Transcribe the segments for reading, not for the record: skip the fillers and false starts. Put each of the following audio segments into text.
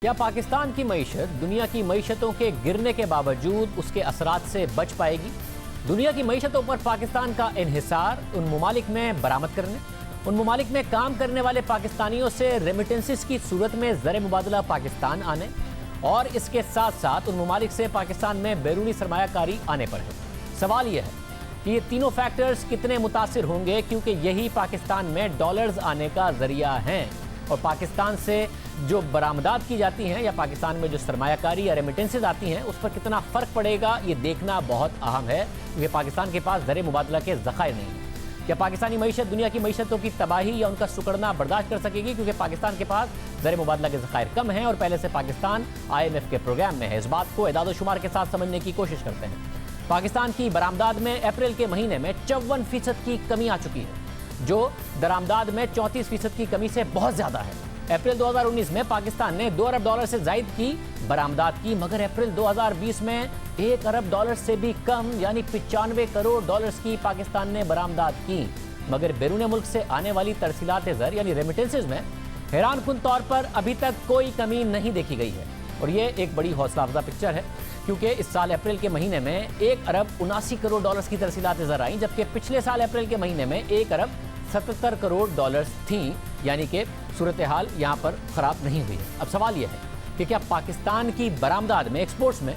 क्या पाकिस्तान की मईशत दुनिया की मईशतों के गिरने के बावजूद उसके असरात से बच पाएगी? दुनिया की मईशतों पर पाकिस्तान का इन्हिसार उन ममालिक में बरामद करने, उन ममालिक में काम करने वाले पाकिस्तानियों से रेमिटेंसेस की सूरत में ज़र मुबादला पाकिस्तान आने और इसके साथ साथ उन ममालिक से पाकिस्तान में बैरूनी सरमायाकारी आने पर है। सवाल यह है कि ये तीनों फैक्टर्स कितने मुतासिर होंगे, क्योंकि यही पाकिस्तान में डॉलर्स आने का जरिया हैं और पाकिस्तान से जो बरामदात की जाती हैं या पाकिस्तान में जो सरमायाकारी या रेमिटेंसेज आती हैं उस पर कितना फ़र्क पड़ेगा, ये देखना बहुत अहम है, क्योंकि पाकिस्तान के पास ज़र मुबादला के ज़खायर नहीं हैं। क्या पाकिस्तानी मईशत दुनिया की मईशतों की तबाही या उनका सुकड़ना बर्दाश्त कर सकेगी, क्योंकि पाकिस्तान के पास ज़र मुबादला के ज़खायर कम हैं और पहले से पाकिस्तान IMF के प्रोग्राम में है। इस बात को एदाद शुमार के साथ समझने की कोशिश करते हैं। पाकिस्तान की बरामदाद में अप्रैल के महीने में 54% की कमी आ चुकी है, जो दरामदाद में 34% की कमी से बहुत ज़्यादा है। अप्रैल 2019 में पाकिस्तान ने $2 अरब से जायद की बरामदात की, मगर अप्रैल 2020 में $1 अरब से भी कम यानी 95 करोड़ डॉलर्स की पाकिस्तान ने बरामदात की। मगर बैरून मुल्क से आने वाली तरसीलात ज़र यानी रेमिटेंसेज में हैरानकुन तौर पर अभी तक कोई कमी नहीं देखी गई है और ये एक बड़ी हौसला अफजा पिक्चर है, क्योंकि इस साल अप्रैल के महीने में $1 अरब 79 करोड़ डॉलर्स की तरसीलात ज़र आई, जबकि पिछले साल अप्रैल के महीने में $1 अरब 77 करोड़ डॉलर्स थी, यानी कि सूरत हाल यहाँ पर ख़राब नहीं हुई है। अब सवाल यह है कि क्या पाकिस्तान की बरामदाद में, एक्सपोर्ट्स में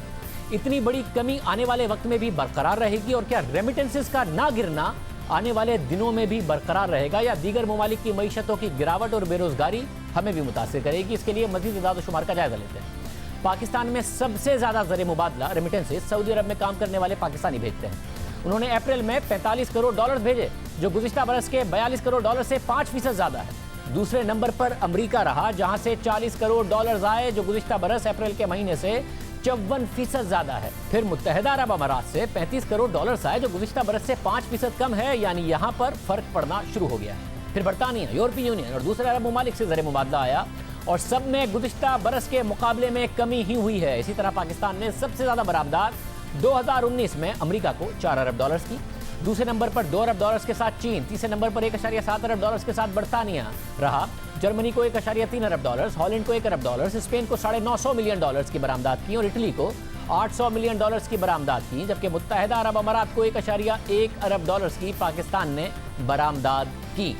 इतनी बड़ी कमी आने वाले वक्त में भी बरकरार रहेगी और क्या रेमिटेंसेस का ना गिरना आने वाले दिनों में भी बरकरार रहेगा, या दीगर ममालिक की मईशतों की गिरावट और बेरोजगारी हमें भी मुतासिर करेगी? इसके लिए मज़ीद इदाद शुमार का जायजा लेते हैं। पाकिस्तान में सबसे ज़्यादा ज़र मुबादला रेमिटेंसेस सऊदी अरब में काम करने वाले पाकिस्तानी भेजते हैं। उन्होंने अप्रैल में 45 करोड़ डॉलर भेजे, जो गुज़िश्ता बरस के 42 करोड़ डॉलर से 5% ज़्यादा है। दूसरे नंबर पर अमेरिका रहा, जहां से 40 करोड़ डॉलर आए, जो गुज़िश्ता बरस अप्रैल के महीने से 54% ज़्यादा है। फिर मुत्तहिदा अरब अमारात से 35 करोड़ डॉलर आए, जो गुज़िश्ता बरस से 5% कम है, यानी यहाँ पर फ़र्क पड़ना शुरू हो गया है। फिर बरतानिया, यूरोपीय यूनियन और दूसरे अरब ममालिक से ज़र मुबादला आया और सब में गुज़िश्ता बरस के मुकाबले में कमी ही हुई है। इसी तरह पाकिस्तान ने सबसे ज़्यादा बरामदात 2019 में अमेरिका को $4 अरब की, दूसरे नंबर पर $2 अरब के साथ चीन, तीसरे नंबर पर $1.7 अरब के साथ बरतानिया रहा, जर्मनी को $1.3 अरब, हॉलैंड को $1 अरब, स्पेन को $950 मिलियन की बरामदात की और इटली को $800 मिलियन की बरामदात की, जबकि मुत्तहिदा अरब अमारात को $1.1 अरब की पाकिस्तान ने बरामदात की।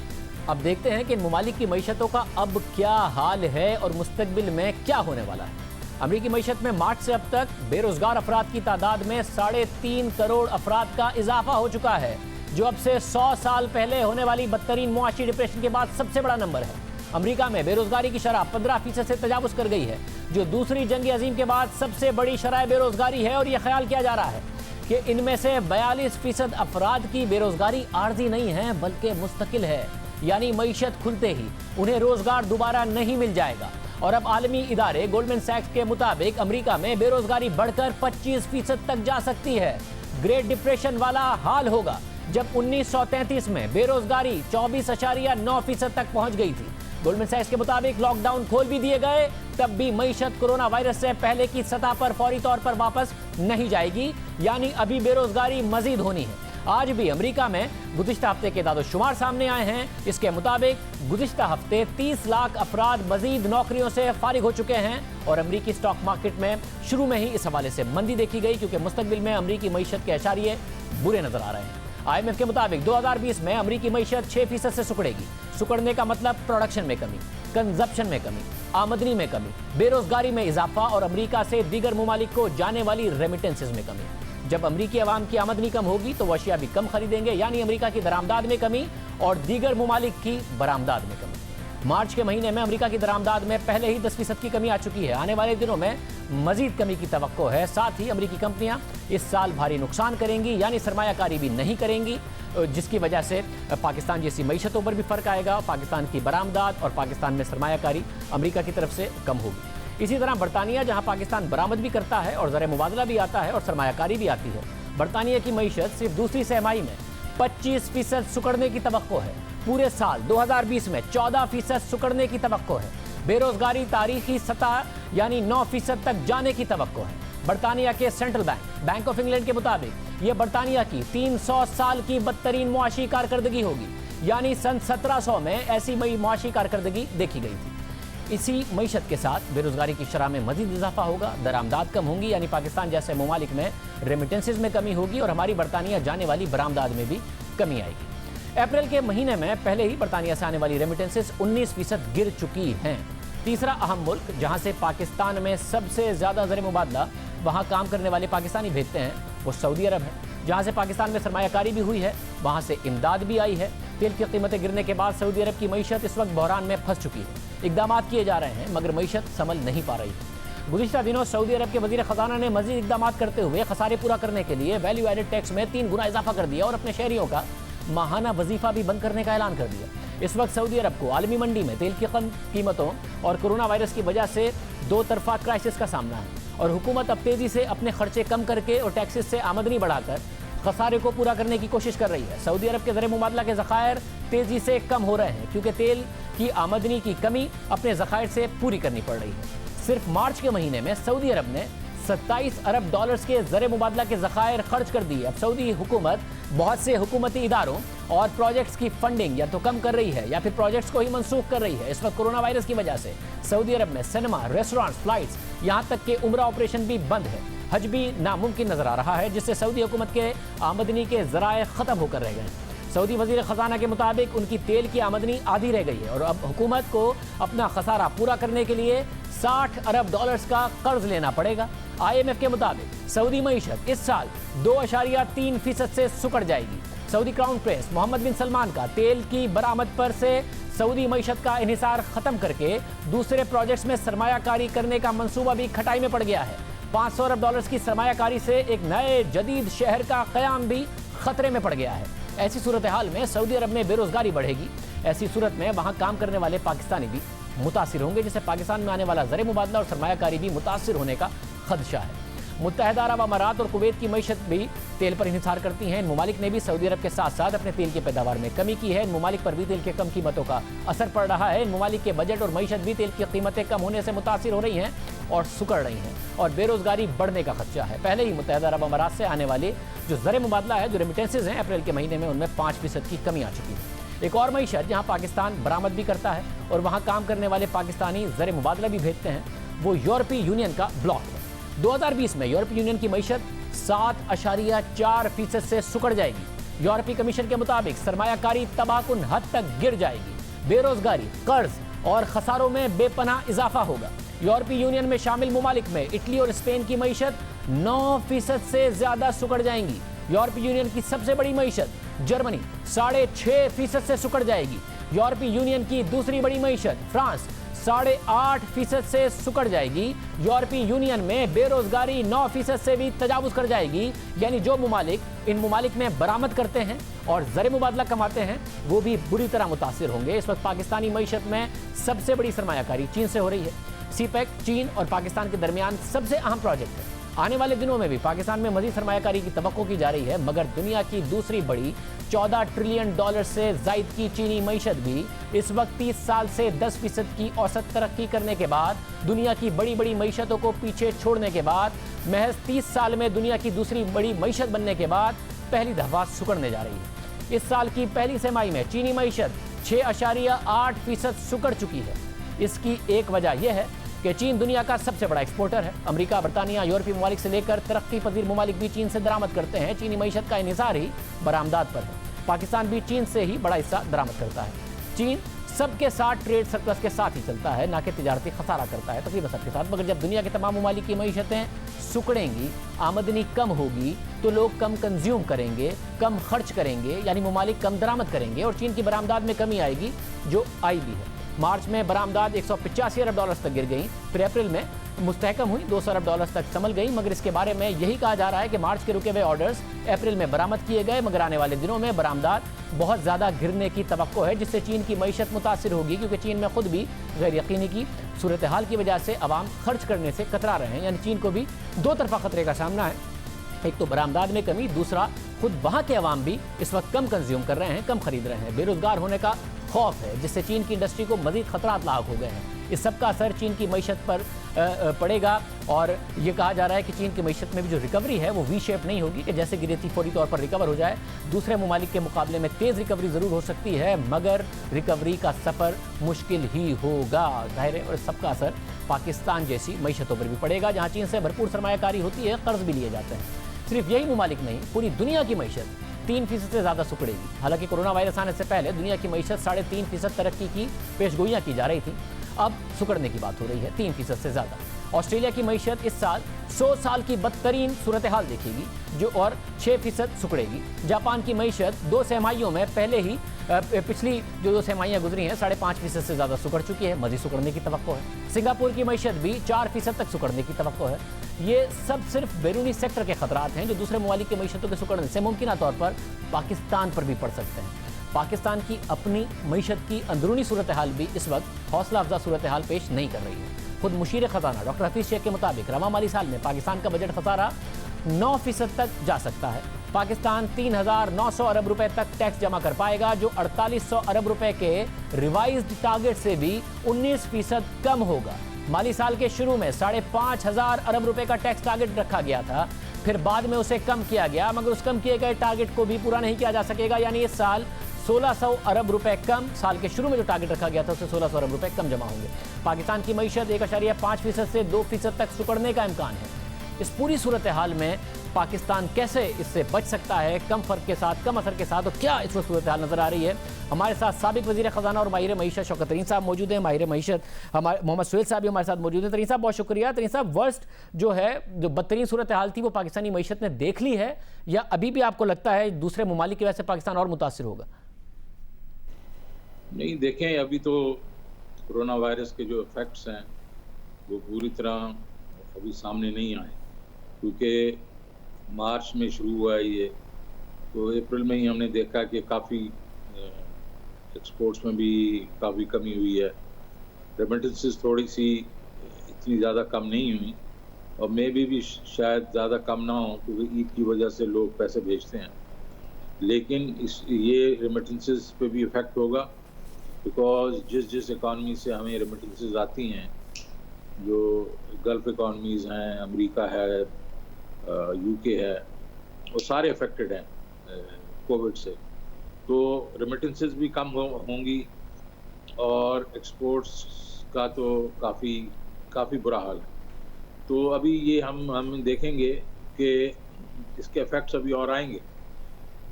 अब देखते हैं कि इन ममालिक की मईशतों का अब क्या हाल है और मुस्तकबिल में क्या होने वाला है। अमरीकी मईशत में मार्च से अब तक बेरोजगार अफराद की तादाद में 3.5 करोड़ अफराद का इजाफा हो चुका है, जो अब से 100 साल पहले होने वाली बदतरीन मुआशी डिप्रेशन के बाद सबसे बड़ा नंबर है। अमरीका में बेरोजगारी की शरह 15% से तजावुज़ कर गई है, जो दूसरी जंग अजीम के बाद सबसे बड़ी शरह बेरोजगारी है और यह ख्याल किया जा रहा है कि इनमें से 42% अफराद की बेरोजगारी आर्जी नहीं है बल्कि मुस्तकिल है, यानी मईशत खुलते ही उन्हें रोजगार दोबारा नहीं मिल जाएगा। और अब आलमी इदारे गोल्डमैन सैक्स के मुताबिक अमेरिका में बेरोजगारी बढ़कर 25% तक जा सकती है। ग्रेट डिप्रेशन वाला हाल होगा जब 1933 में बेरोजगारी 24.9% तक पहुंच गई थी। गोल्डमैन सैक्स के मुताबिक लॉकडाउन खोल भी दिए गए, तब भी मईशत कोरोना वायरस से पहले की सतह पर फौरी तौर पर वापस नहीं जाएगी, यानी अभी बेरोजगारी मजीद होनी है। आज भी अमेरिका में गुज़िश्ता हफ्ते के दादो शुमार सामने आए हैं। इसके मुताबिक गुज़िश्ता हफ्ते 30 लाख अफराद मजीद नौकरियों से फारिग हो चुके हैं और अमरीकी स्टॉक मार्केट में शुरू में ही इस हवाले से मंदी देखी गई, क्योंकि मुस्तकबिल में अमरीकी मईशत के इशारे बुरे नजर आ रहे हैं। IMF के मुताबिक 2020 में अमरीकी मईशत 6% से सुकड़ेगी। सुकड़ने का मतलब प्रोडक्शन में कमी, कंजप्शन में कमी, आमदनी में कमी, बेरोजगारी में इजाफा और अमरीका से दीगर ममालिक को जाने वाली रेमिटेंसेज में कमी। जब अमरीकी अवाम की आमदनी कम होगी तो अशिया भी कम खरीदेंगे, यानी अमरीका की दरामदाद में कमी और दीगर ममालिक की बरामदाद में कमी। मार्च के महीने में अमरीका की दरामदाद में पहले ही 10% की कमी आ चुकी है। आने वाले दिनों में मजीद कमी की तवक्को है। साथ ही अमरीकी कंपनियां इस साल भारी नुकसान करेंगी, यानी सरमायाकारी भी नहीं करेंगी, जिसकी वजह से पाकिस्तान जैसी मईशतों पर भी फ़र्क आएगा। पाकिस्तान की बरामदाद और पाकिस्तान में सरमायाकारी अमरीका की तरफ से कम होगी। इसी तरह बरतानिया, जहां पाकिस्तान बरामद भी करता है और ज़र मुबादला भी आता है और सरमायाकारी भी आती है, बरतानिया की मईशत सिर्फ दूसरी तिमाही में 25% सुकड़ने की तवक्को है। पूरे साल 2020 में 14% सुकड़ने की तवक्को है। बेरोजगारी तारीखी सतह यानी 9% तक जाने की तवक्को है। बरतानिया के सेंट्रल बैंक ऑफ इंग्लैंड के मुताबिक यह बरतानिया की 300 साल की बदतरीन मुआशी कारकर्दगी होगी, यानी सन 1700 में ऐसी मई मुआशी कारकर्दगी देखी गई थी। इसी मईशत के साथ बेरोजगारी की शरह में मजीद इजाफा होगा, दरामदाद कम होंगी, यानी पाकिस्तान जैसे ममालिक में रेमिटेंसेज में कमी होगी और हमारी बरतानिया जाने वाली बरामदाद में भी कमी आएगी। अप्रैल के महीने में पहले ही बरतानिया से आने वाली रेमिटेंसेज 19% गिर चुकी हैं। तीसरा अहम मुल्क जहां से पाकिस्तान में सबसे ज्यादा ज़र मुबादला वहां काम करने वाले पाकिस्तानी भेजते हैं वो सऊदी अरब है। जहां से पाकिस्तान में सरमायाकारी भी हुई है, वहां से इमदाद भी आई है। तेल की कीमतें गिरने के बाद सऊदी अरब की मईशत इस वक्त बहरान में फंस चुकी है। इकदाम किए जा रहे हैं मगर मईशत संभल नहीं पा रही है। गुज़िश्ता दिनों सऊदी अरब के वज़ीर ख़ज़ाना ने मज़ीद इकदाम करते हुए खसारे पूरा करने के लिए वैल्यू एडेड टैक्स में 3 गुना इजाफा कर दिया और अपने शहरियों का माहाना वजीफा भी बंद करने का ऐलान कर दिया। इस वक्त सऊदी अरब को आलमी मंडी में तेल की कम कीमतों और कोरोना वायरस की वजह से दो तरफा क्राइसिस का सामना है और हुकूमत अब तेजी से अपने खर्चे कम करके और टैक्सेस से आमदनी बढ़ाकर खसारे को पूरा करने की कोशिश कर रही है। सऊदी अरब के ज़र मुबादला के ज़खायर तेजी से कम हो रहे हैं क्योंकि तेल की आमदनी की कमी अपने ज़खायर से पूरी करनी पड़ रही है। सिर्फ मार्च के महीने में सऊदी अरब ने 27 अरब डॉलर्स के ज़र मुबादला के ज़खायर खर्च कर दिए। अब सऊदी हुकूमत बहुत से हुकूमती इदारों और प्रोजेक्ट्स की फंडिंग या तो कम कर रही है या फिर प्रोजेक्ट्स को ही मनसूख कर रही है। इस वक्त कोरोना वायरस की वजह से सऊदी अरब में सिनेमा, रेस्टोरेंट्स, फ्लाइट्स, यहाँ तक कि उम्रा ऑपरेशन भी बंद है। हज भी नामुमकिन नजर आ रहा है जिससे सऊदी हुकूमत के आमदनी के ज़राए ख़त्म होकर रह गए हैं। सऊदी वज़ीर ख़ज़ाना के मुताबिक उनकी तेल की आमदनी आधी रह गई है और अब हुकूमत को अपना खसारा पूरा करने के लिए 60 अरब डॉलर्स का कर्ज लेना पड़ेगा। IMF के मुताबिक सऊदी मईशत इस साल 2.3% से सुकड़ जाएगी। सऊदी क्राउन प्रिंस मोहम्मद बिन सलमान का तेल की बरामद पर से सऊदी मईशत का इन्हिसार खत्म करके दूसरे प्रोजेक्ट्स में सरमायाकारी करने का मंसूबा भी खटाई में पड़ गया है। 500 अरब डॉलर्स की सरमायाकारी से एक नए जदीद शहर का क़याम भी खतरे में पड़ गया है। ऐसी सूरत हाल में सऊदी अरब में बेरोजगारी बढ़ेगी। ऐसी सूरत में वहां काम करने वाले पाकिस्तानी भी मुतासिर होंगे जिससे पाकिस्तान में आने वाला ज़र मुबादला और सरमायाकारी भी मुतासिर होने का खदशा है। मुत्तहदा अरब अमारात और कुवैत की मईशत भी तेल पर इंहिसार करती हैं। इन ममालिक ने भी सऊदी अरब के साथ साथ अपने तेल की पैदावार में कमी की है। इन ममालिक पर भी तेल के कम कीमतों का असर पड़ रहा है। इन ममालिक के बजट और मईशत भी तेल की कीमतें कम होने से मुतासिर हो रही हैं और सुकड़ रही हैं और बेरोजगारी बढ़ने का खदशा है। पहले ही मुत्तहदा अरब अमारात से आने वाले जो ज़र मुबादला है, जो रेमिटेंसेज हैं, अप्रैल के महीने में उनमें 5% की कमी आ चुकी है। एक और मईशत जहाँ पाकिस्तान बरामद भी करता है और वहाँ काम करने वाले पाकिस्तानी ज़र मुबादला भी भेजते हैं, वो यूरोपीय यूनियन का ब्लॉक है। 2020 में यूरोपीय यूनियन की मईशत 7.4% से सुकड़ जाएगी। यूरोपीय कमीशन के मुताबिक सरमायाकारी तबाहकुन हद तक गिर जाएगी। बेरोजगारी, कर्ज और खसारों में बेपनाह इजाफा होगा। यूरोपीय यूनियन में शामिल ममालिक में इटली और स्पेन की मईशत 9% से ज्यादा सुकड़ जाएंगी। यूरोपीय यूनियन की सबसे बड़ी मईशत जर्मनी 6.5% से सुकड़ जाएगी। यूरोपीय यूनियन की दूसरी बड़ी मईशत फ्रांस 8.5% से सुकड़ जाएगी। यूरोपीय यूनियन में बेरोजगारी 9% से भी तजावुज कर जाएगी। यानी जो ममालिक इन ममालिक में बरामद करते हैं और ज़र मुबादला कमाते हैं वो भी बुरी तरह मुतासिर होंगे। इस वक्त पाकिस्तानी मईशत में सबसे बड़ी सरमायाकारी चीन से हो रही है। सीपेक चीन और पाकिस्तान के दरमियान सबसे अहम प्रोजेक्ट है। आने वाले दिनों में भी पाकिस्तान में मजीद सरमायाकारी की तवक्को की जा रही है मगर दुनिया की दूसरी बड़ी 14 ट्रिलियन डॉलर से जायद की चीनी मईशत भी इस वक्त 30 साल से 10% की औसत तरक्की करने के बाद, दुनिया की बड़ी बड़ी मईशतों को पीछे छोड़ने के बाद, महज 30 साल में दुनिया की दूसरी बड़ी मईशत बनने के बाद पहली दफा सुकड़ने जा रही है। इस साल की पहली तिमाही में चीनी मईशत 6.8% सुकड़ चुकी है। इसकी एक वजह यह है कि चीन दुनिया का सबसे बड़ा एक्सपोर्टर है। अमेरिका, बरतानिया, यूरोपीय ममालिक से लेकर तरक्की पजीर ममालिक भी चीन से दरामद करते हैं। चीनी मईशत का इन्हिसार ही बरामदाद पर है। पाकिस्तान भी चीन से ही बड़ा हिस्सा दरामद करता है। चीन सबके साथ ट्रेड सरप्लस के साथ ही चलता है, ना कि तिजारती खसारा करता है तकरीबन सबके साथ। मगर जब दुनिया के तमाम ममालिक की मईशतें सुकड़ेंगी, आमदनी कम होगी तो लोग कम कंज्यूम करेंगे, कम खर्च करेंगे, यानी ममालिक कम दरामद करेंगे और चीन की बरामदाद में कमी आएगी जो आई भी है। मार्च में बरामदाद 185 अरब डॉलर्स तक गिर गई, फिर अप्रैल में मुस्तहकम हुई, 200 अरब डॉलर्स तक संभल गई। मगर इसके बारे में यही कहा जा रहा है कि मार्च के रुके हुए ऑर्डर्स अप्रैल में बरामद किए गए मगर आने वाले दिनों में बरामदाद बहुत ज़्यादा गिरने की तवक्को है जिससे चीन की मईशत मुतासिर होगी क्योंकि चीन में खुद भी गैर यकीनी की सूरत हाल की वजह से अवाम खर्च करने से कतरा रहे हैं। यानी चीन को भी दो तरफा खतरे का सामना है। एक तो बरामदाद में कमी, दूसरा खुद वहाँ के अवाम भी इस वक्त कम कंज्यूम कर रहे हैं, कम खरीद रहे हैं। बेरोजगार होने का खौफ है जिससे चीन की इंडस्ट्री को मजीद खतरात लाक हो गए हैं। इस सब का असर चीन की मईशत पर पड़ेगा और ये कहा जा रहा है कि चीन की मईशत में भी जो रिकवरी है वो वी शेप नहीं होगी कि जैसे गिरी थी फौरी तौर पर रिकवर हो जाए। दूसरे ममालिक के मुकाबले में तेज़ रिकवरी ज़रूर हो सकती है मगर रिकवरी का सफ़र मुश्किल ही होगा जाहिर है। और सबका असर पाकिस्तान जैसी मईशतों पर भी पड़ेगा जहाँ चीन से भरपूर सरमायाकारी होती है, कर्ज भी लिए जाते हैं। सिर्फ यही ममालिक नहीं, पूरी दुनिया की मईशत 3% से ज़्यादा सिकुड़ेगी। हालांकि कोरोना वायरस आने से पहले दुनिया की मईशत 3.5% तरक्की की पेशगोइयाँ की जा रही थी, अब सिकुड़ने की बात हो रही है 3% से ज़्यादा। ऑस्ट्रेलिया की मईशत इस साल 100 साल की बदतरीन सूरत हाल देखेगी जो और 6% सिकुड़ेगी। जापान की मईशत 2 तिमाहियों में पहले ही पिछली जो 2 तिमाहियाँ गुजरी हैं 5.5% से ज़्यादा सिकुड़ चुकी है, मज़ीद सिकुड़ने की तवक्को है। सिंगापुर की मईशत भी 4% तक सिकुड़ने की तवक्को है। ये सब सिर्फ बैरूनी सेक्टर के खतरात हैं जो दूसरे ममालिक की मईशतों के सिकुड़ने से मुमकिन तौर पर पाकिस्तान पर भी पड़ सकते हैं। पाकिस्तान की अपनी मईशत की अंदरूनी सूरत हाल भी इस वक्त हौसला अफजा सूरत हाल पेश नहीं कर रही है। खुद मुशीर ख़जाना डॉक्टर हफीज़ शेख के मुताबिक रवा माली साल में पाकिस्तान का बजट खसारा 9% तक जा सकता है। पाकिस्तान 3,900 अरब रुपए तक टैक्स जमा कर पाएगा जो 4,800 अरब रुपए के रिवाइज्ड टारगेट से भी 19% कम होगा। माली साल के शुरू में 5,500 अरब रुपए का टैक्स टारगेट रखा गया था, फिर बाद में उसे कम किया गया मगर उस कम किए गए टारगेट को भी पूरा नहीं किया जा सकेगा। यानी इस साल 1,600 अरब रुपए कम, साल के शुरू में जो टारगेट रखा गया था उससे 1,600 अरब रुपए कम जमा होंगे। पाकिस्तान की मईशत 1.5% से 2% तक सिकुड़ने का इम्कान है। इस पूरी सूरत हाल में पाकिस्तान कैसे इससे बच सकता है, कम फ़र्क के साथ, कम असर के साथ, तो क्या इस वक्त सूरत हाल नज़र आ रही है। हमारे साथ साबिक वज़ीर ख़जाना और माहिर मईशत शौकत तरीन साहब मौजूद हैं। माहिर मईशत हमारे मोहम्मद सुहेल साहब भी हमारे साथ मौजूद हैं। तरीन साहब बहुत शुक्रिया। तरीन साहब, वर्स्ट जो है, जो बदतरीन सूरत हाल थी वो पाकिस्तानी मईशत ने देख ली है या अभी भी आपको लगता है दूसरे ममालिक की वजह से पाकिस्तान और मुतासिर होगा? नहीं, देखें, अभी तो कोरोना वायरस के जो इफ़ेक्ट्स हैं वो पूरी तरह अभी सामने नहीं आए क्योंकि मार्च में शुरू हुआ है ये, तो अप्रैल में ही हमने देखा कि काफ़ी एक्सपोर्ट्स में भी काफ़ी कमी हुई है। रेमिटेंसेस थोड़ी सी इतनी ज़्यादा कम नहीं हुई और मे भी शायद ज़्यादा कम ना हो क्योंकि ईद की वजह से लोग पैसे भेजते हैं, लेकिन ये रेमिटेंसेस पे भी इफ़ेक्ट होगा बिकॉज जिस इकॉनमी से हमें रेमिटेंसेस आती हैं, जो गल्फ़ इकॉनमीज़ हैं, अमेरिका है, यूके है, वो सारे अफेक्टेड हैं कोविड से, तो रेमिटेंसेस भी कम होंगी और एक्सपोर्ट्स का तो काफ़ी बुरा हाल है। तो अभी ये हम देखेंगे कि इसके इफ़ेक्ट्स अभी और आएंगे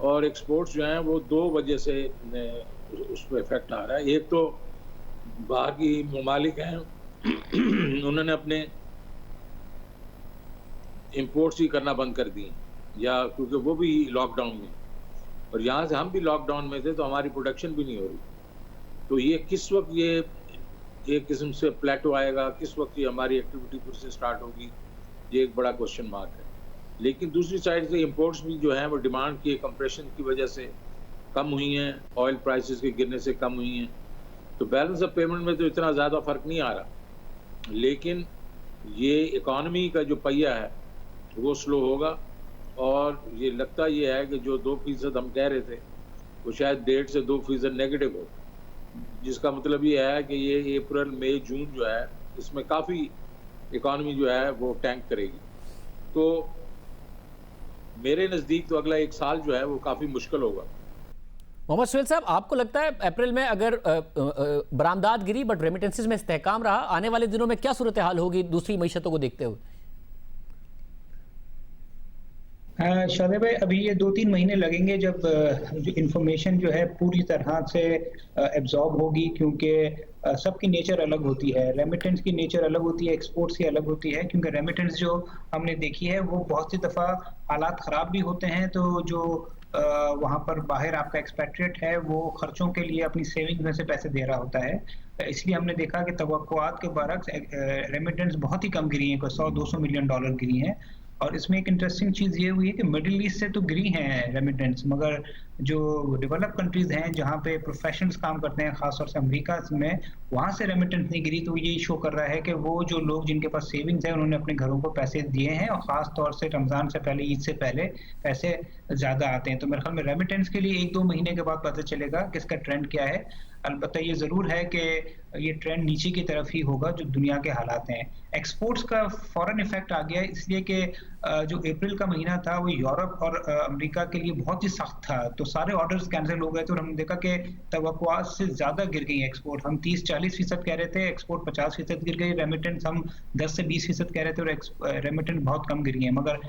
और एक्सपोर्ट्स जो हैं वो 2 वजह से उस पर इफ़ेक्ट आ रहा है। एक तो बाहर की ममालिक हैं उन्होंने अपने इंपोर्ट्स ही करना बंद कर दिए, या क्योंकि वो भी लॉकडाउन में, और यहाँ से हम भी लॉकडाउन में थे तो हमारी प्रोडक्शन भी नहीं हो रही। तो ये किस वक्त ये एक किस्म से प्लेटो आएगा, किस वक्त ये हमारी एक्टिविटी फिर से स्टार्ट होगी, ये एक बड़ा क्वेश्चन मार्क है। लेकिन दूसरी साइड से इंपोर्ट्स भी जो हैं वो डिमांड की कंप्रेशन की वजह से कम हुई हैं, ऑयल प्राइसेस के गिरने से कम हुई हैं, तो बैलेंस ऑफ पेमेंट में तो इतना ज़्यादा फ़र्क नहीं आ रहा, लेकिन ये इकॉनमी का जो पहिया है वो स्लो होगा और ये लगता ये है कि जो 2% हम कह रहे थे वो शायद 1.5 से 2% नेगेटिव हो, जिसका मतलब ये है कि ये अप्रैल मई जून जो है इसमें काफ़ी इकॉनमी जो है वो टैंक करेगी। तो मेरे नज़दीक तो अगला 1 साल जो है वो काफ़ी मुश्किल होगा। मोहम्मद सुहेल साहब, आपको लगता है अप्रैल में अगर बरामदात गिरी बट रेमिटेंसेस में इस्तेहकाम रहा, आने वाले दिनों में क्या सूरत हाल होगी दूसरी मईशतों को देखते हुए? शादे भाई, अभी ये 2-3 महीने लगेंगे जब जो इन्फॉर्मेशन जो है पूरी तरह से एब्जॉर्ब होगी, क्योंकि सबकी नेचर अलग होती है। रेमिटेंस की नेचर अलग होती है, एक्सपोर्ट्स की अलग होती है, क्योंकि रेमिटेंस जो हमने देखी है वो बहुत सी दफ़ा हालात ख़राब भी होते हैं, तो जो वहाँ पर बाहर आपका एक्सपेट्रिएट है वो खर्चों के लिए अपनी सेविंग्स में से पैसे दे रहा होता है। इसलिए हमने देखा कि तवक्कुआत के बरक्स रेमिटेंस बहुत ही कम गिरी हैं, कोई $100-200 मिलियन गिरी हैं। और इसमें एक इंटरेस्टिंग चीज़ ये हुई है कि मिडिल ईस्ट से तो गिरी हैं रेमिटेंस, मगर जो डेवलप कंट्रीज़ हैं जहाँ पे प्रोफेशनल्स काम करते हैं, ख़ासतौर से अमेरिका में, वहाँ से रेमिटेंस नहीं गिरी। तो ये शो कर रहा है कि वो जो लोग जिनके पास सेविंग्स है उन्होंने अपने घरों को पैसे दिए हैं, और ख़ास तौर से रमज़ान से पहले, ईद से पहले पैसे ज़्यादा आते हैं। तो मेरे ख्याल में रेमिटेंस के लिए 1-2 महीने के बाद पता चलेगा कि इसका ट्रेंड क्या है। अलबत्ता ये ज़रूर है कि ये ट्रेंड नीचे की तरफ ही होगा जो दुनिया के हालात हैं। एक्सपोर्ट्स का फौरन इफेक्ट आ गया है इसलिए कि जो अप्रैल का महीना था वो यूरोप और अमेरिका के लिए बहुत ही सख्त था, तो सारे ऑर्डर्स कैंसिल हो गए थे और हमने देखा कि तवक्कुआत से ज़्यादा गिर गई एक्सपोर्ट। हम 30-40% कह रहे थे, एक्सपोर्ट 50% गिर गई, रेमिटेंस हम 10 से 20% कह रहे थे और रेमिटेंस बहुत कम गिर गई है। मगर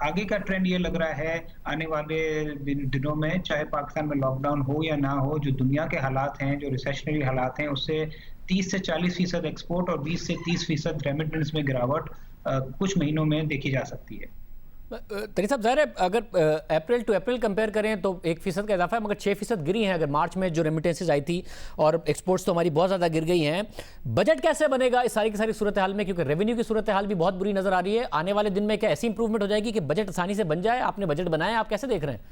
आगे का ट्रेंड ये लग रहा है आने वाले दिनों में, चाहे पाकिस्तान में लॉकडाउन हो या ना हो, जो दुनिया के हालात हैं, जो रिसेशनरी हालात हैं, उससे 30 से 40% एक्सपोर्ट और 20 से 30% रेमिटेंस में गिरावट कुछ महीनों में देखी जा सकती है। तरी साहब, ज़ाहिर है अगर अप्रैल टू अप्रैल कंपेयर करें तो 1% का इजाफा है, मगर 6% गिरी हैं अगर मार्च में जो रेमिटेंसेज आई थी, और एक्सपोर्ट्स तो हमारी बहुत ज़्यादा गिर गई हैं। बजट कैसे बनेगा इस सारी की सारी सूरत हाल में, क्योंकि रेवेन्यू की सूरत हाल भी बहुत बुरी नज़र आ रही है। आने वाले दिन में क्या ऐसी इंप्रूवमेंट हो जाएगी कि बजट आसानी से बन जाए? आपने बजट बनाया, आप कैसे देख रहे हैं?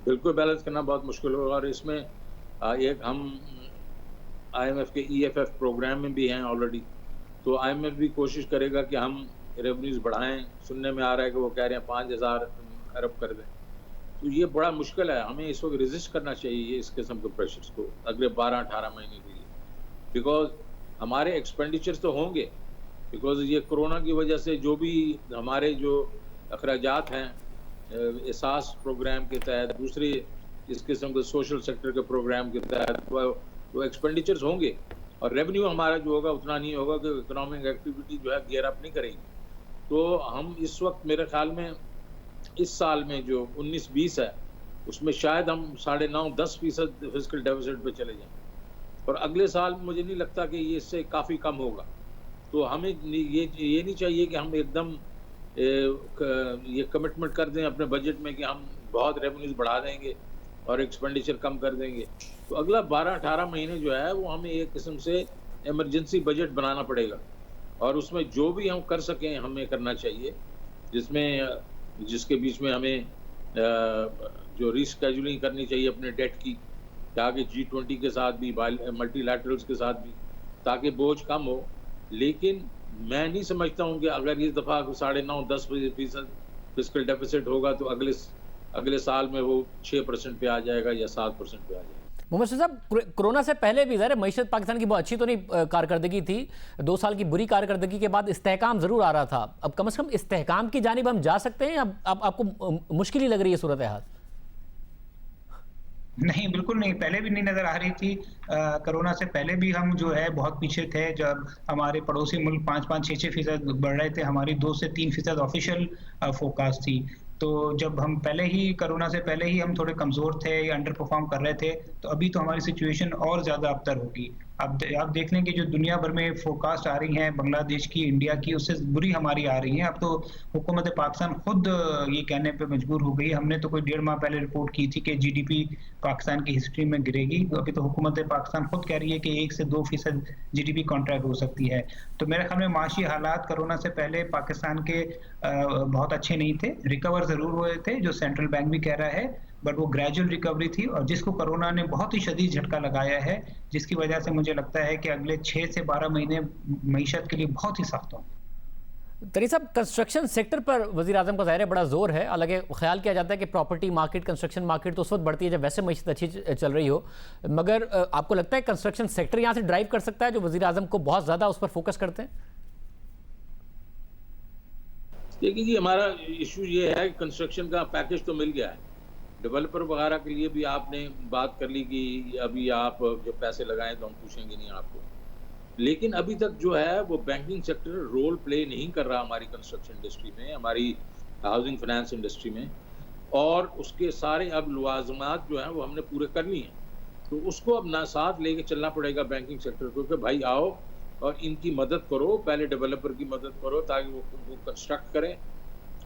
बिल्कुल बैलेंस करना बहुत मुश्किल होगा, और इसमें एक हम IMF के EFF प्रोग्राम में भी हैं ऑलरेडी, तो IMF भी कोशिश करेगा कि हम रेवेन्यूज बढ़ाएं। सुनने में आ रहा है कि वो कह रहे हैं 5,000 अरब कर दें, तो ये बड़ा मुश्किल है। हमें इस वक्त रेजिस्ट करना चाहिए इस किस्म के प्रेशर्स को अगले 12-18 महीने के लिए, बिकॉज हमारे एक्सपेंडिचर्स तो होंगे, बिकॉज ये कोरोना की वजह से जो भी हमारे जो अखराजात हैं एहसास प्रोग्राम के तहत, दूसरे इस किस्म के सोशल सेक्टर के प्रोग्राम के तहत वो एक्सपेंडिचर्स होंगे, और रेवेन्यू हमारा जो होगा उतना नहीं होगा कि इकोनॉमिक एक्टिविटी जो है गियर अप नहीं करेगी। तो हम इस वक्त मेरे ख्याल में इस साल में जो 19-20 है उसमें शायद हम 9.5-10% फिस्कल डेफिसिट पे चले जाएं, और अगले साल मुझे नहीं लगता कि ये इससे काफ़ी कम होगा। तो हमें ये नहीं चाहिए कि हम एकदम ये कमिटमेंट कर दें अपने बजट में कि हम बहुत रेवेन्यूज बढ़ा देंगे और एक्सपेंडिचर कम कर देंगे। तो अगला 12-18 महीने जो है वो हमें एक किस्म से इमरजेंसी बजट बनाना पड़ेगा, और उसमें जो भी हम कर सकें हमें करना चाहिए, जिसके बीच में हमें जो रिस्केड्यूलिंग करनी चाहिए अपने डेट की, ताकि G20 के साथ भी, मल्टीलैटरल्स के साथ भी, ताकि बोझ कम हो। लेकिन मैं नहीं समझता हूँ कि अगर इस दफ़ा 9.5-10% फिस्कल डेफिसिट होगा तो अगले साल में वो 6% पे आ जाएगा या 7% पे आ जाएगा। मोहम्मद साहब, कोरोना से पहले भी ज़ाहिर मईशत पाकिस्तान की बहुत अच्छी तो नहीं कारकर्दगी थी, 2 साल की बुरी कारकर्दगी के बाद इस्तेहकाम ज़रूर आ रहा था। अब कम से कम इस्तेहकाम की जानिब हम जा सकते हैं, अब आपको मुश्किल ही लग रही है सूरत हाल? नहीं, बिल्कुल नहीं, पहले भी नहीं नज़र आ रही थी। कोरोना से पहले भी हम जो है बहुत पीछे थे, जब हमारे पड़ोसी मुल्क 5-5, 6-6% बढ़ रहे थे, हमारी 2 से 3% ऑफिशियल फोरकास्ट थी। तो जब हम पहले ही कोरोना से पहले ही हम थोड़े कमज़ोर थे या अंडर परफॉर्म कर रहे थे, तो अभी तो हमारी सिचुएशन और ज़्यादा अबतर होगी। अब आप देख लें कि जो दुनिया भर में फोरकास्ट आ रही हैं, बांग्लादेश की, इंडिया की, उससे बुरी हमारी आ रही हैं। अब तो हुकूमत पाकिस्तान खुद ये कहने पे मजबूर हो गई। हमने तो कोई 1.5 माह पहले रिपोर्ट की थी कि GDP पाकिस्तान की हिस्ट्री में गिरेगी, अभी तो हुकूमत पाकिस्तान खुद कह रही है कि 1 से 2% GDP कॉन्ट्रैक्ट हो सकती है। तो मेरे ख्याल में माशी हालात कोरोना से पहले पाकिस्तान के बहुत अच्छे नहीं थे, रिकवर ज़रूर हुए थे, जो सेंट्रल बैंक भी कह रहा है, बट वो ग्रेजुअल रिकवरी थी, और जिसको कोरोना ने बहुत ही शदीद झटका लगाया है, जिसकी वजह से मुझे लगता है कि अगले 6 से 12 महीने मईशत के लिए बहुत ही सख्त हों। तरी साहब, कंस्ट्रक्शन सेक्टर पर वज़ीर आज़म का ज़ाहिर है बड़ा जोर है। हालांकि ख्याल किया जाता है कि प्रॉपर्टी मार्केट, कंस्ट्रक्शन मार्केट तो उस वक्त बढ़ती है जब वैसे मईशत अच्छी चल रही हो, मगर आपको लगता है कंस्ट्रक्शन सेक्टर यहाँ से ड्राइव कर सकता है, जो वज़ीर आज़म को बहुत ज़्यादा उस पर फोकस करते हैं? देखिए जी, हमारा इशू ये है कि कंस्ट्रक्शन का पैकेज तो मिल गया है, डेवलपर वगैरह के लिए भी आपने बात कर ली कि अभी आप जब पैसे लगाएं तो हम पूछेंगे नहीं आपको, लेकिन अभी तक जो है वो बैंकिंग सेक्टर रोल प्ले नहीं कर रहा हमारी कंस्ट्रक्शन इंडस्ट्री में, हमारी हाउसिंग फाइनेंस इंडस्ट्री में, और उसके सारे अब लवाजमात जो हैं वो हमने पूरे कर लिए हैं। तो उसको अब ना साथ लेके चलना पड़ेगा बैंकिंग सेक्टर को कि भाई आओ और इनकी मदद करो, पहले डेवलपर की मदद करो ताकि वो कंस्ट्रक्ट करें,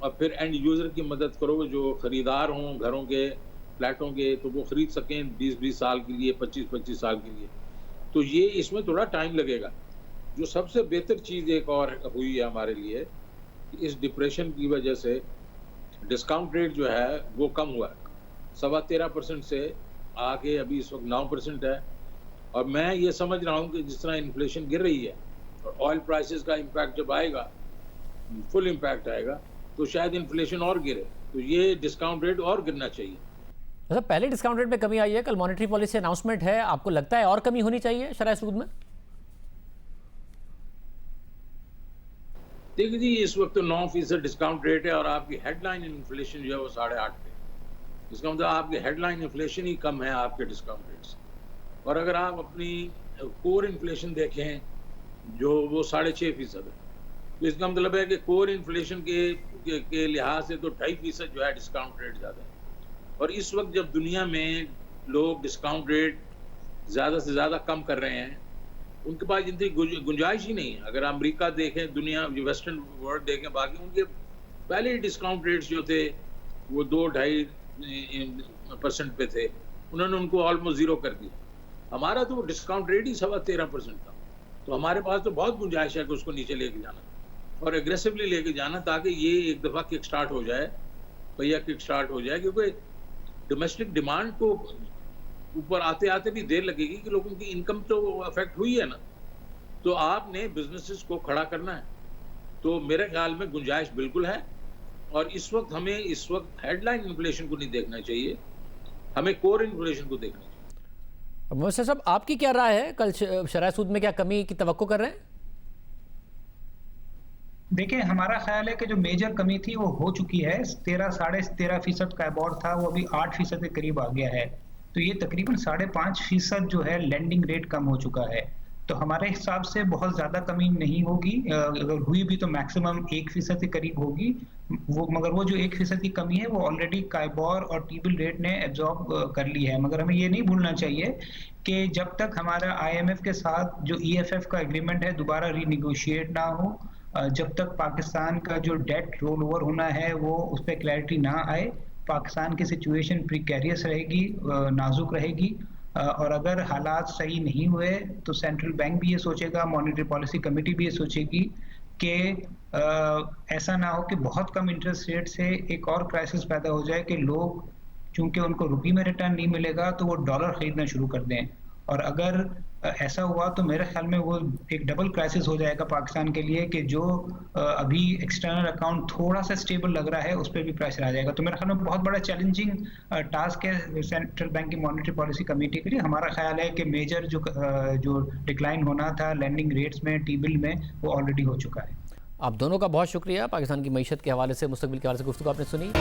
और फिर एंड यूज़र की मदद करो, जो ख़रीदार हों घरों के, फ्लैटों के, तो वो ख़रीद सकें 20-20 साल के लिए, 25-25 साल के लिए। तो ये इसमें थोड़ा टाइम लगेगा। जो सबसे बेहतर चीज़ एक और हुई है हमारे लिए कि इस डिप्रेशन की वजह से डिस्काउंट रेट जो है वो कम हुआ है, 13.25% से आके अभी इस वक्त 9% है। और मैं ये समझ रहा हूँ कि जिस तरह इन्फ्लेशन गिर रही है और ऑयल प्राइसेस का इम्पैक्ट जब आएगा, फुल इम्पैक्ट आएगा, तो शायद इन्फ्लेशन और गिरे, तो ये डिस्काउंट रेट और गिरना चाहिए। अच्छा, पहले डिस्काउंट रेट में कमी आई है, कल मॉनेटरी पॉलिसी अनाउंसमेंट है, आपको लगता है और कमी होनी चाहिए शरह सूद में? देखिए जी, इस वक्त तो 9% डिस्काउंट रेट है और आपकी हेडलाइन इन्फ्लेशन जो है वो 8.5 पे। इसका मतलब आपकी हेडलाइन इन्फ्लेशन ही कम है आपके डिस्काउंट रेट से। और अगर आप अपनी कोर इन्फ्लेशन देखें जो वो 6.5% है, तो इसका मतलब है कि कोर इन्फ्लेशन के लिहाज से तो 2.5% जो है डिस्काउंट रेट ज़्यादा है। और इस वक्त जब दुनिया में लोग डिस्काउंट रेट ज़्यादा से ज़्यादा कम कर रहे हैं, उनके पास इतनी गुंजाइश ही नहीं है। अगर अमेरिका देखें, दुनिया वेस्टर्न वर्ल्ड देखें, बाकी उनके पहले ही डिस्काउंट रेट्स जो थे वो 2-2.5% पे थे, उन्होंने उनको ऑलमोस्ट ज़ीरो कर दिया। हमारा तो डिस्काउंट रेट ही 13.25% था, तो हमारे पास तो बहुत गुंजाइश है कि उसको नीचे लेके जाना और एग्रेसिवली लेके जाना, ताकि ये एक दफ़ा किक स्टार्ट हो जाए, पहिया किक स्टार्ट हो जाए। क्योंकि डोमेस्टिक डिमांड को ऊपर आते आते भी देर लगेगी कि लोगों की इनकम तो अफेक्ट हुई है ना, तो आपने बिजनेसेस को खड़ा करना है। तो मेरे ख्याल में गुंजाइश बिल्कुल है और इस वक्त हेडलाइन इन्फ्लेशन को नहीं देखना चाहिए, हमें कोर इन्फ्लेशन को देखना चाहिए। मोहसिन साहब, आपकी क्या राय है, कल शरह सूद में क्या कमी की तवक्को कर रहे हैं? देखिए, हमारा ख्याल है कि जो मेजर कमी थी वो हो चुकी है। 13-13.5% का एबॉर्ड था, वो अभी 8% के करीब आ गया है। तो ये तकरीबन 5.5% जो है लेंडिंग रेट कम हो चुका है। तो हमारे हिसाब से बहुत ज़्यादा कमी नहीं होगी, अगर हुई भी तो मैक्सिमम 1% के करीब होगी। मगर वो जो 1% की कमी है वो ऑलरेडी काइबोर और टी बिल रेट ने एब्जॉर्ब कर ली है। मगर हमें ये नहीं भूलना चाहिए कि जब तक हमारा IMF के साथ जो EFF का एग्रीमेंट है दोबारा रीनिगोशिएट ना हो, जब तक पाकिस्तान का जो डेट रोल ओवर होना है वो उस पर क्लैरिटी ना आए, पाकिस्तान की सिचुएशन प्रिकैरियस रहेगी, नाजुक रहेगी। और अगर हालात सही नहीं हुए तो सेंट्रल बैंक भी ये सोचेगा, मॉनेटरी पॉलिसी कमेटी भी ये सोचेगी कि ऐसा ना हो कि बहुत कम इंटरेस्ट रेट से एक और क्राइसिस पैदा हो जाए कि लोग, चूंकि उनको रुपये में रिटर्न नहीं मिलेगा तो वो डॉलर खरीदना शुरू कर दें। और अगर ऐसा हुआ तो मेरे ख्याल में वो एक डबल क्राइसिस हो जाएगा पाकिस्तान के लिए कि जो अभी एक्सटर्नल अकाउंट थोड़ा सा स्टेबल लग रहा है उस पर भी प्रेशर आ जाएगा। तो मेरे ख्याल में बहुत बड़ा चैलेंजिंग टास्क है सेंट्रल बैंक की मॉनेटरी पॉलिसी कमेटी के लिए। हमारा ख्याल है कि मेजर जो डिक्लाइन होना था लैंडिंग रेट्स में, टी बिल में, वो ऑलरेडी हो चुका है। आप दोनों का बहुत शुक्रिया। पाकिस्तान की मईशत के हवाले से, मुस्तकबिल के हवाले से गुफ्तगू आपने सुनी।